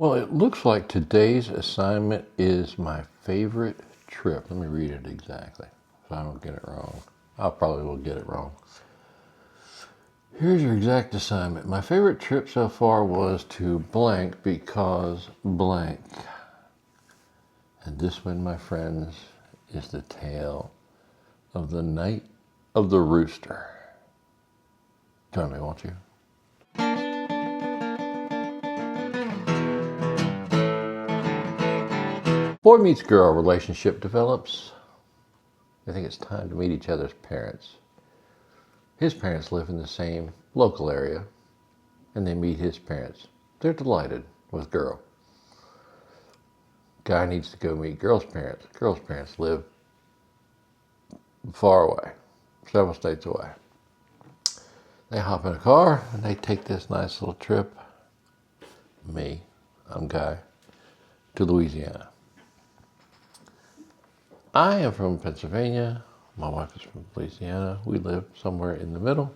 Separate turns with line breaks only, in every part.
Well, it looks like today's assignment is my favorite trip. Let me read it exactly so I don't get it wrong. I probably will get it wrong. Here's your exact assignment. My favorite trip so far was to blank because blank. And this one, my friends, is the tale of the Night of the Rooster. Join me, won't you? Boy meets girl, relationship develops. They think it's time to meet each other's parents. His parents live in the same local area, and they meet his parents. They're delighted with girl. Guy needs to go meet girl's parents. Girl's parents live far away, several states away. They hop in a car, and they take this nice little trip. I'm Guy, to Louisiana. I am from Pennsylvania. My wife is from Louisiana. We live somewhere in the middle.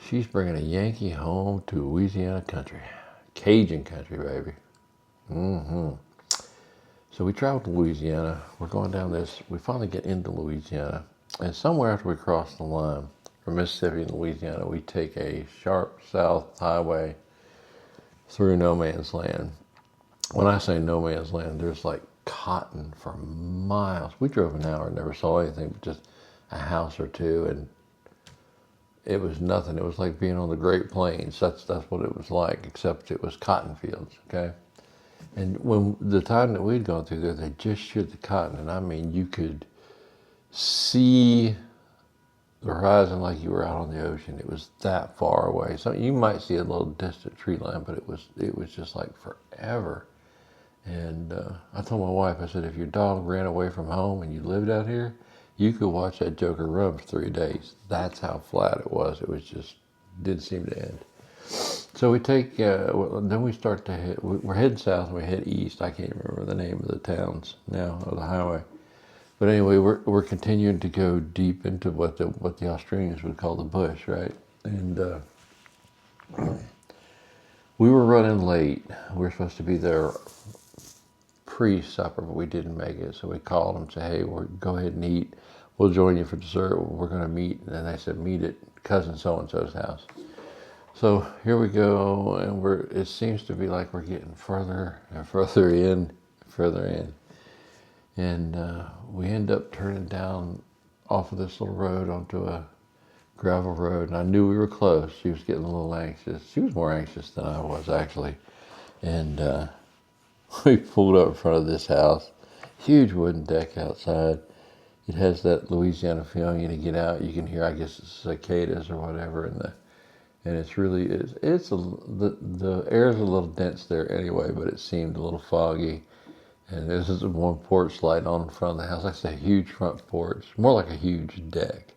She's bringing a Yankee home to Louisiana country. Cajun country, baby. So we traveled to Louisiana. We're going down this. We finally get into Louisiana. And somewhere after we cross the line from Mississippi and Louisiana, we take a sharp south highway through no man's land. When I say no man's land, there's like cotton for miles. We drove an hour and never saw anything but just a house or two, and it was nothing. It was like being on the Great Plains. That's what it was like, except it was cotton fields, okay? And when the time that we'd gone through there, they just sheared the cotton, and I mean, you could see the horizon like you were out on the ocean. It was that far away. So you might see a little distant tree line, but it was just like forever. And I told my wife, I said, if your dog ran away from home and you lived out here, you could watch that joker run for 3 days. That's how flat it was. It was just, didn't seem to end. So we take, then we start to hit, we're heading south and we head east. I can't remember the name of the towns now, or the highway. But anyway, we're continuing to go deep into what the Australians would call the bush, right? And we were running late. We were supposed to be there pre-supper, but we didn't make it. So we called them and said, hey, go ahead and eat. We'll join you for dessert. We're going to meet. And they said, meet at cousin so-and-so's house. So here we go, and it seems to be like we're getting further and further in. And we end up turning down off of this little road onto a gravel road. And I knew we were close. She was getting a little anxious. She was more anxious than I was, actually. And we pulled up in front of this house. Huge wooden deck outside. It has that Louisiana feeling. You get out, you can hear, I guess, cicadas or whatever, and it's really, the air is a little dense there anyway, but it seemed a little foggy. And this is one porch light on in front of the house. Like I say, a huge front porch, more like a huge deck.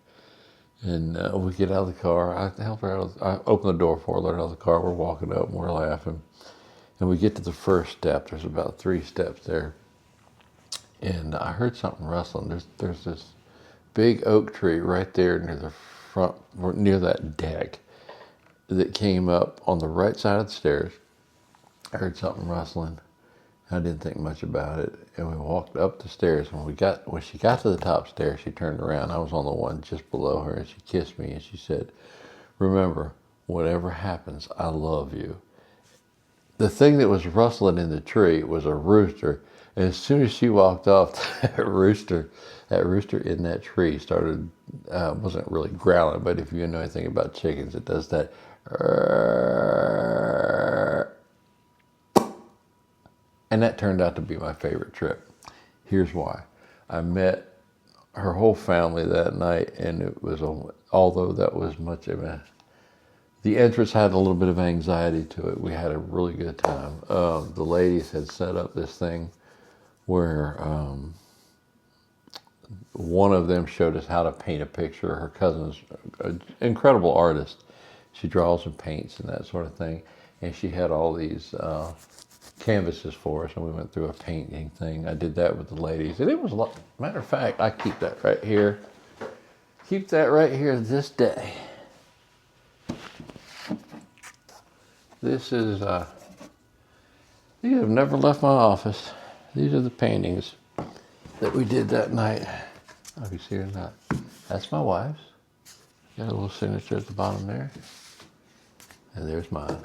And we get out of the car. I help her out. I open the door for her, let her out of the car. We're walking up and we're laughing. And we get to the first step. There's about 3 steps there. And I heard something rustling. There's this big oak tree right there near the front, near that deck, that came up on the right side of the stairs. I heard something rustling. I didn't think much about it, and we walked up the stairs. When she got to the top stairs, she turned around. I was on the one just below her, and she kissed me, and she said, remember, whatever happens, I love you. The thing that was rustling in the tree was a rooster, and as soon as she walked off, that rooster in that tree started, wasn't really growling, but if you know anything about chickens, it does that. And that turned out to be my favorite trip. Here's why. I met her whole family that night, and it was, although that was much of the entrance had a little bit of anxiety to it. We had a really good time. The ladies had set up this thing where one of them showed us how to paint a picture. Her cousin's an incredible artist. She draws and paints and that sort of thing. And she had all these canvases for us, and we went through a painting thing. I did that with the ladies, and it was a lot. Matter of fact, I keep that right here. Keep that right here this day. This is These have never left my office. These are the paintings that we did that night. I'll be seeing that. That's my wife's. Got a little signature at the bottom there. And there's mine.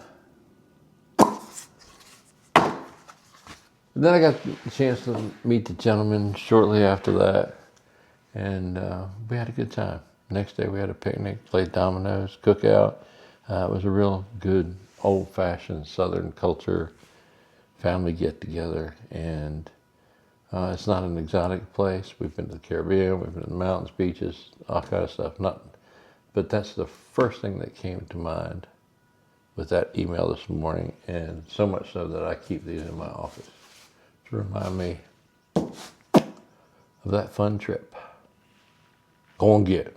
And then I got the chance to meet the gentleman shortly after that. And we had a good time. Next day we had a picnic, played dominoes, cookout. It was a real good old-fashioned Southern culture family get-together. And it's not an exotic place. We've been to the Caribbean, we've been to the mountains, beaches, all kind of stuff. But that's the first thing that came to mind with that email this morning, and so much so that I keep these in my office to remind me of that fun trip. Go and get it.